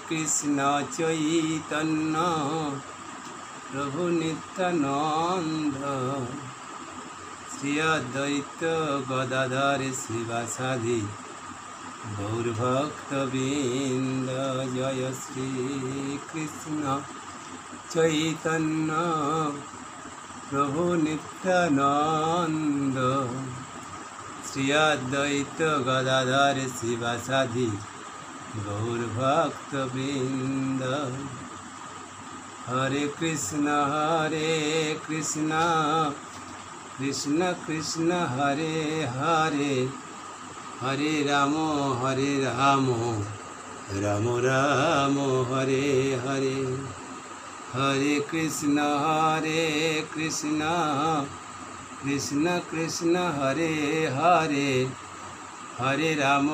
কৃষ্ণ চৈতন্য প্রভু নিত্যানন্দ শ্রী অদ্বৈত গদাধর শিবাসাদি গৌরভক্তবৃন্দ। জয় শ্রী কৃষ্ণ চৈতন্য প্রভু নিত্যানন্দ শ্রী অদ্বৈত গদাধর শিবাসাদি গৌরভক্তবৃন্দ। হরে কৃষ্ণ কৃষ্ণ কৃষ্ণ হরে হরে, হরে রাম রাম রাম হরে হরে। হরে কৃষ্ণ কৃষ্ণ কৃষ্ণ হরে হরে, হরে রাম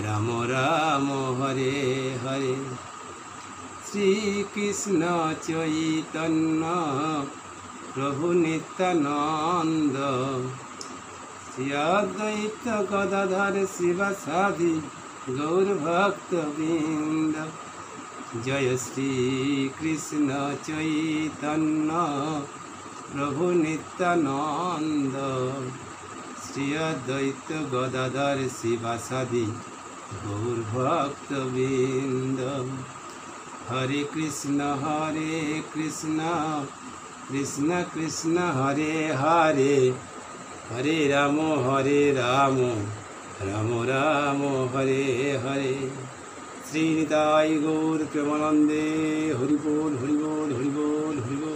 রাম রাম হরে হরে। শ্রীকৃষ্ণ চৈতন্য প্রভু নিত্যানন্দ শ্রী অদ্বৈত গদাধর শিবাসাদি গৌরভক্তবৃন্দ। জয় শ্রী কৃষ্ণ চৈতন্য প্রভু নিত্যানন্দ শ্রী অদ্বৈত গদাধর শিবাসাদি গৌরভক্তবৃন্দ। হরে কৃষ্ণ কৃষ্ণ কৃষ্ণ হরে হরে, হরে রাম রাম রাম হরে হরে। শ্রী নিতাই গৌর প্রেমানন্দে হরি বল হরি বল হরি বল হরি বল।